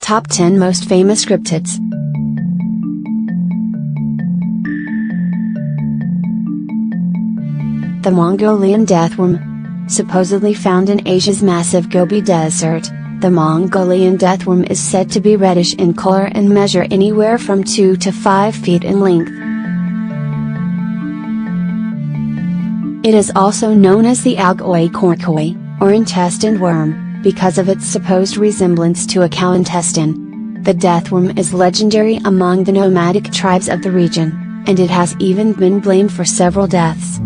Top 10 Most Famous Cryptids. The Mongolian deathworm. Supposedly found in Asia's massive Gobi Desert, the Mongolian deathworm is said to be reddish in color and measure anywhere from 2 to 5 feet in length. It is also known as the algoi korkoi, or intestine worm, because of its supposed resemblance to a cow intestine. The deathworm is legendary among the nomadic tribes of the region, and it has even been blamed for several deaths.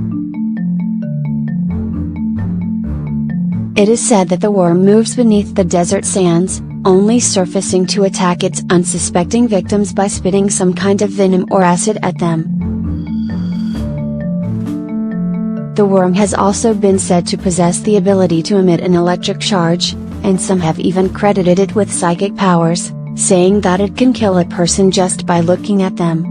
It is said that the worm moves beneath the desert sands, only surfacing to attack its unsuspecting victims by spitting some kind of venom or acid at them. The worm has also been said to possess the ability to emit an electric charge, and some have even credited it with psychic powers, saying that it can kill a person just by looking at them.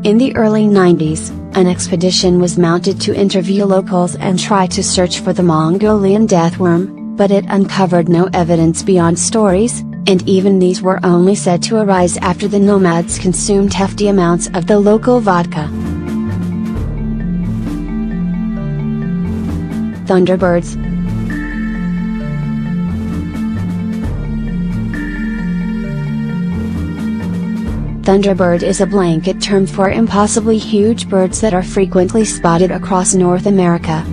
In the early 90s, an expedition was mounted to interview locals and try to search for the Mongolian deathworm, but it uncovered no evidence beyond stories, and even these were only said to arise after the nomads consumed hefty amounts of the local vodka. Thunderbirds. Thunderbird is a blanket term for impossibly huge birds that are frequently spotted across North America.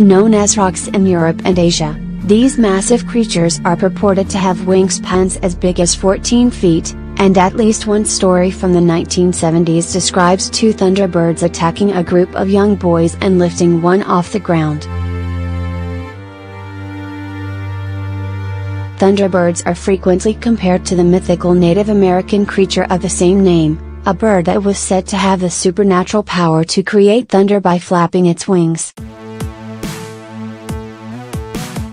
Known as rocks in Europe and Asia, these massive creatures are purported to have wingspans as big as 14 feet, and at least one story from the 1970s describes 2 thunderbirds attacking a group of young boys and lifting one off the ground. Thunderbirds are frequently compared to the mythical Native American creature of the same name, a bird that was said to have the supernatural power to create thunder by flapping its wings.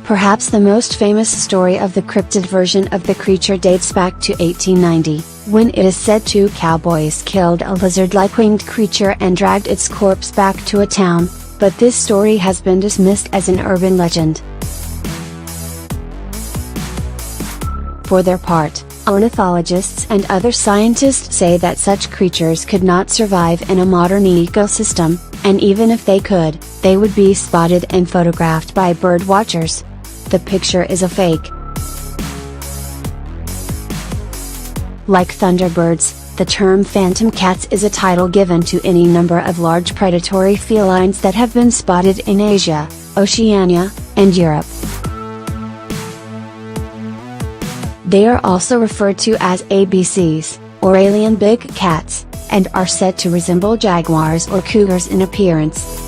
Perhaps the most famous story of the cryptid version of the creature dates back to 1890, when it is said 2 cowboys killed a lizard-like winged creature and dragged its corpse back to a town, but this story has been dismissed as an urban legend. For their part, ornithologists and other scientists say that such creatures could not survive in a modern ecosystem, and even if they could, they would be spotted and photographed by bird watchers. The picture is a fake. Like thunderbirds, the term phantom cats is a title given to any number of large predatory felines that have been spotted in Asia, Oceania, and Europe. They are also referred to as ABCs, or alien big cats, and are said to resemble jaguars or cougars in appearance.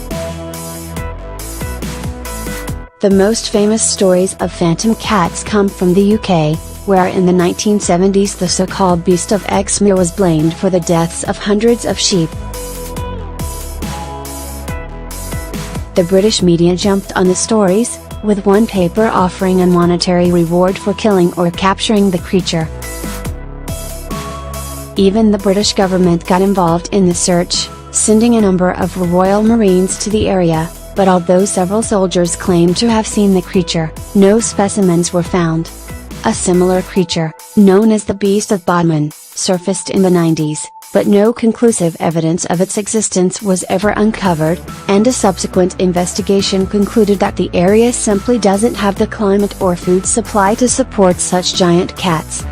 The most famous stories of phantom cats come from the UK, where in the 1970s the so-called Beast of Exmoor was blamed for the deaths of hundreds of sheep. The British media jumped on the stories, with one paper offering a monetary reward for killing or capturing the creature. Even the British government got involved in the search, sending a number of Royal Marines to the area, but although several soldiers claimed to have seen the creature, no specimens were found. A similar creature, known as the Beast of Bodmin, surfaced in the 90s, but no conclusive evidence of its existence was ever uncovered, and a subsequent investigation concluded that the area simply doesn't have the climate or food supply to support such giant cats.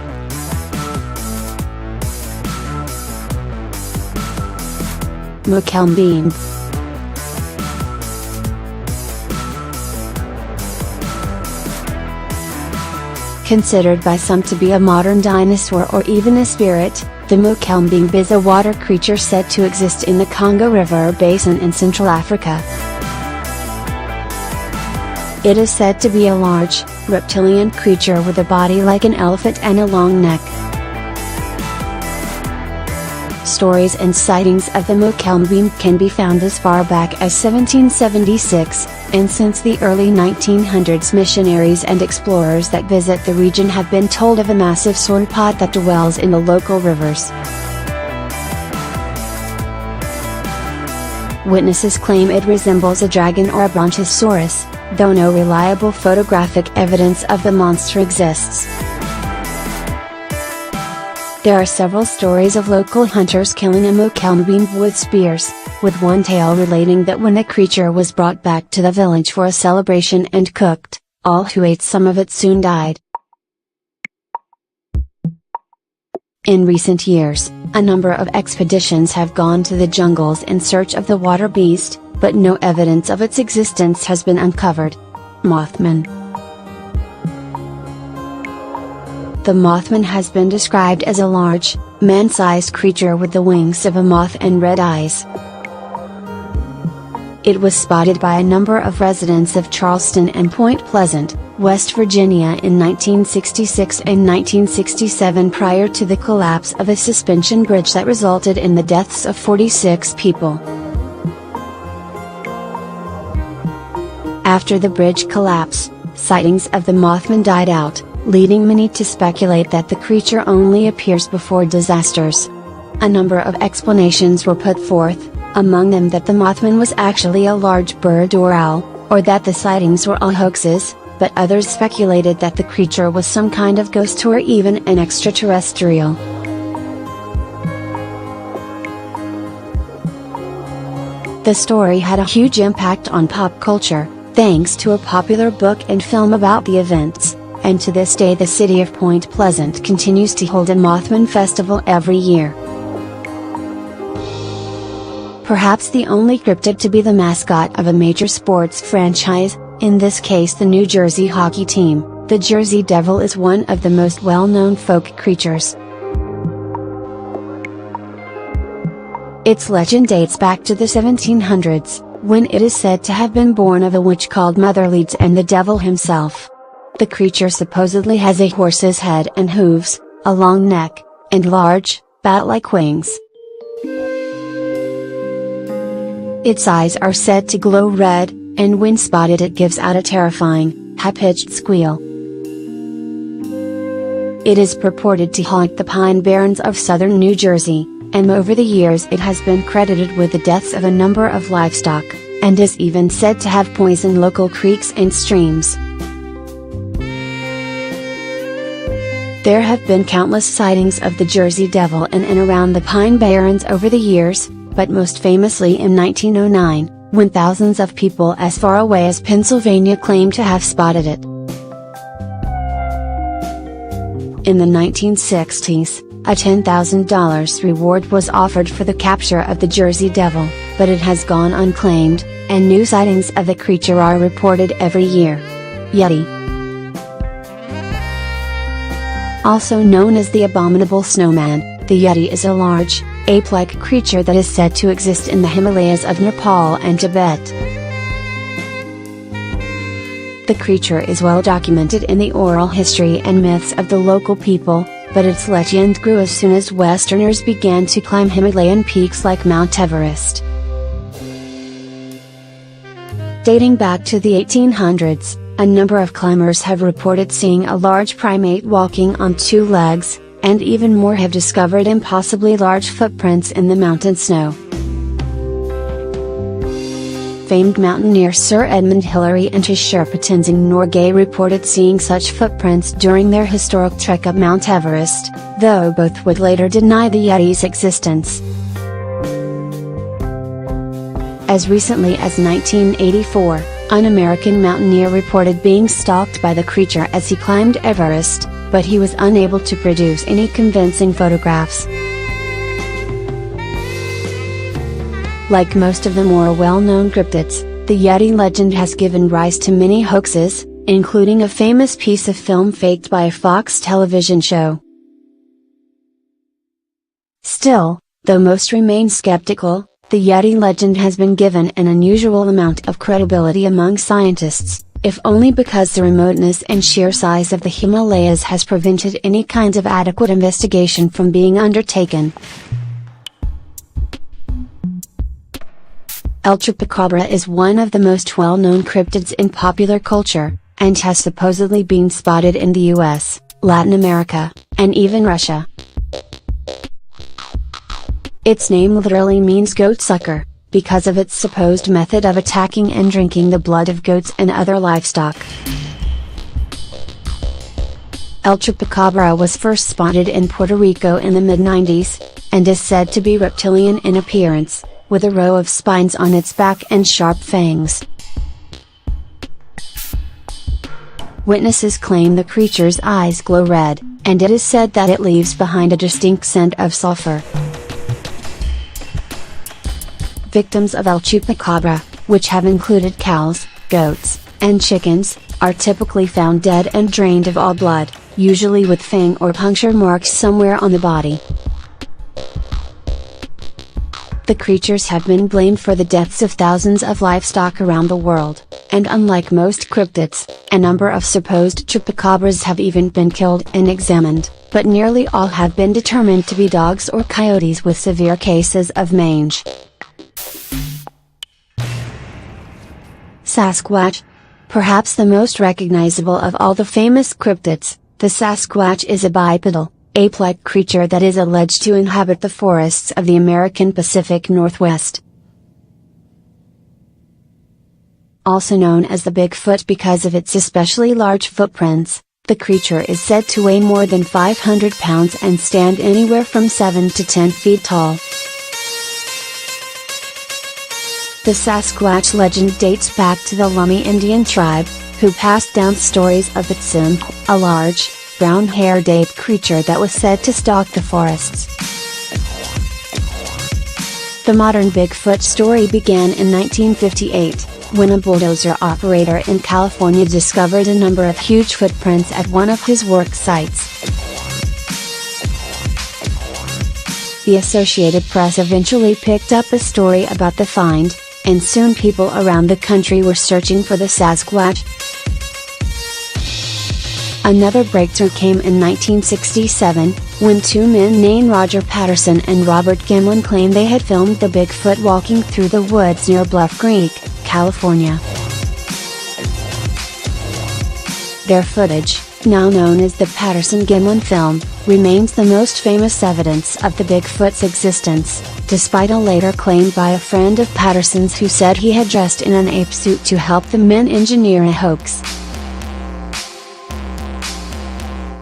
Mokelmbing. Considered by some to be a modern dinosaur or even a spirit, the Mokelmbing is a water creature said to exist in the Congo River basin in Central Africa. It is said to be a large, reptilian creature with a body like an elephant and a long neck. Stories and sightings of the Mokelmbeen can be found as far back as 1776, and since the early 1900s missionaries and explorers that visit the region have been told of a massive sauropod that dwells in the local rivers. Witnesses claim it resembles a dragon or a brontosaurus, though no reliable photographic evidence of the monster exists. There are several stories of local hunters killing a Mokelmbeen with spears, with one tale relating that when the creature was brought back to the village for a celebration and cooked, all who ate some of it soon died. In recent years, a number of expeditions have gone to the jungles in search of the water beast, but no evidence of its existence has been uncovered. Mothman. The Mothman has been described as a large, man-sized creature with the wings of a moth and red eyes. It was spotted by a number of residents of Charleston and Point Pleasant, West Virginia in 1966 and 1967 prior to the collapse of a suspension bridge that resulted in the deaths of 46 people. After the bridge collapse, sightings of the Mothman died out, leading many to speculate that the creature only appears before disasters. A number of explanations were put forth, among them that the Mothman was actually a large bird or owl, or that the sightings were all hoaxes, but others speculated that the creature was some kind of ghost or even an extraterrestrial. The story had a huge impact on pop culture, thanks to a popular book and film about the events, and to this day the city of Point Pleasant continues to hold a Mothman festival every year. Perhaps the only cryptid to be the mascot of a major sports franchise, in this case the New Jersey hockey team, the Jersey Devil is one of the most well-known folk creatures. Its legend dates back to the 1700s, when it is said to have been born of a witch called Mother Leeds and the devil himself. The creature supposedly has a horse's head and hooves, a long neck, and large, bat-like wings. Its eyes are said to glow red, and when spotted it gives out a terrifying, high-pitched squeal. It is purported to haunt the pine barrens of southern New Jersey, and over the years it has been credited with the deaths of a number of livestock, and is even said to have poisoned local creeks and streams. There have been countless sightings of the Jersey Devil in and around the Pine Barrens over the years, but most famously in 1909, when thousands of people as far away as Pennsylvania claimed to have spotted it. In the 1960s, a $10,000 reward was offered for the capture of the Jersey Devil, but it has gone unclaimed, and new sightings of the creature are reported every year. Yeti. Also known as the Abominable Snowman, the Yeti is a large, ape-like creature that is said to exist in the Himalayas of Nepal and Tibet. The creature is well documented in the oral history and myths of the local people, but its legend grew as soon as Westerners began to climb Himalayan peaks like Mount Everest. Dating back to the 1800s, a number of climbers have reported seeing a large primate walking on two legs, and even more have discovered impossibly large footprints in the mountain snow. Famed mountaineer Sir Edmund Hillary and his Sherpa Tenzing Norgay reported seeing such footprints during their historic trek up Mount Everest, though both would later deny the Yeti's existence. As recently as 1984, an American mountaineer reported being stalked by the creature as he climbed Everest, but he was unable to produce any convincing photographs. Like most of the more well-known cryptids, the Yeti legend has given rise to many hoaxes, including a famous piece of film faked by a Fox television show. Still, though most remain skeptical, the Yeti legend has been given an unusual amount of credibility among scientists, if only because the remoteness and sheer size of the Himalayas has prevented any kind of adequate investigation from being undertaken. El Chupacabra is one of the most well-known cryptids in popular culture, and has supposedly been spotted in the US, Latin America, and even Russia. Its name literally means goat sucker, because of its supposed method of attacking and drinking the blood of goats and other livestock. El Chupacabra was first spotted in Puerto Rico in the mid-90s, and is said to be reptilian in appearance, with a row of spines on its back and sharp fangs. Witnesses claim the creature's eyes glow red, and it is said that it leaves behind a distinct scent of sulfur. Victims of El Chupacabra, which have included cows, goats, and chickens, are typically found dead and drained of all blood, usually with fang or puncture marks somewhere on the body. The creatures have been blamed for the deaths of thousands of livestock around the world, and unlike most cryptids, a number of supposed chupacabras have even been killed and examined, but nearly all have been determined to be dogs or coyotes with severe cases of mange. Sasquatch. Perhaps the most recognizable of all the famous cryptids, the Sasquatch is a bipedal, ape-like creature that is alleged to inhabit the forests of the American Pacific Northwest. Also known as the Bigfoot because of its especially large footprints, the creature is said to weigh more than 500 pounds and stand anywhere from 7 to 10 feet tall. The Sasquatch legend dates back to the Lummi Indian tribe, who passed down stories of the Tsimp, a large, brown-haired ape creature that was said to stalk the forests. The modern Bigfoot story began in 1958, when a bulldozer operator in California discovered a number of huge footprints at one of his work sites. The Associated Press eventually picked up a story about the find, and soon people around the country were searching for the Sasquatch. Another breakthrough came in 1967, when two men named Roger Patterson and Robert Gimlin claimed they had filmed the Bigfoot walking through the woods near Bluff Creek, California. Their footage, now known as the Patterson-Gimlin film, remains the most famous evidence of the Bigfoot's existence, despite a later claim by a friend of Patterson's who said he had dressed in an ape suit to help the men engineer a hoax.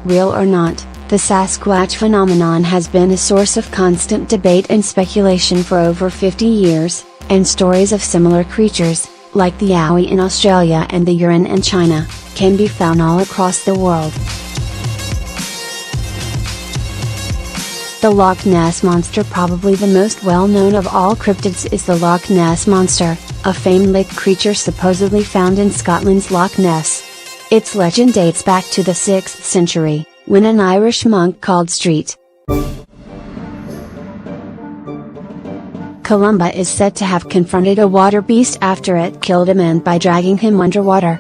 Real or not, the Sasquatch phenomenon has been a source of constant debate and speculation for over 50 years, and stories of similar creatures, like the Yowie in Australia and the Yurren in China, can be found all across the world. The Loch Ness Monster. Probably the most well-known of all cryptids is the Loch Ness Monster, a famed lake creature supposedly found in Scotland's Loch Ness. Its legend dates back to the 6th century, when an Irish monk called St. Columba is said to have confronted a water beast after it killed a man by dragging him underwater.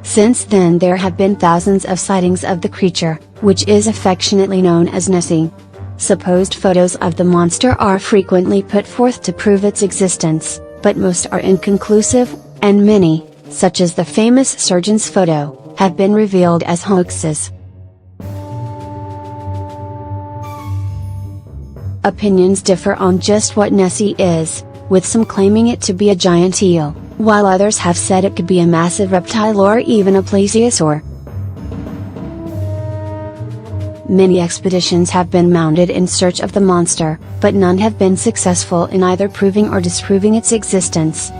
Since then there have been thousands of sightings of the creature, which is affectionately known as Nessie. Supposed photos of the monster are frequently put forth to prove its existence, but most are inconclusive, and many, such as the famous surgeon's photo, have been revealed as hoaxes. Opinions differ on just what Nessie is, with some claiming it to be a giant eel, while others have said it could be a massive reptile or even a plesiosaur. Many expeditions have been mounted in search of the monster, but none have been successful in either proving or disproving its existence.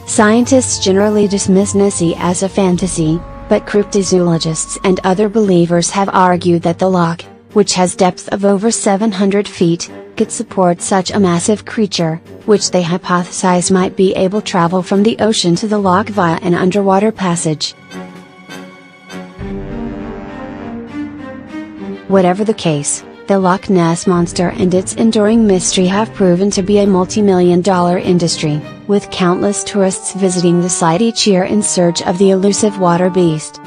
Scientists generally dismiss Nessie as a fantasy, but cryptozoologists and other believers have argued that the loch, which has depths of over 700 feet, could support such a massive creature, which they hypothesize might be able to travel from the ocean to the loch via an underwater passage. Whatever the case, the Loch Ness Monster and its enduring mystery have proven to be a multi-million-dollar industry, with countless tourists visiting the site each year in search of the elusive water beast.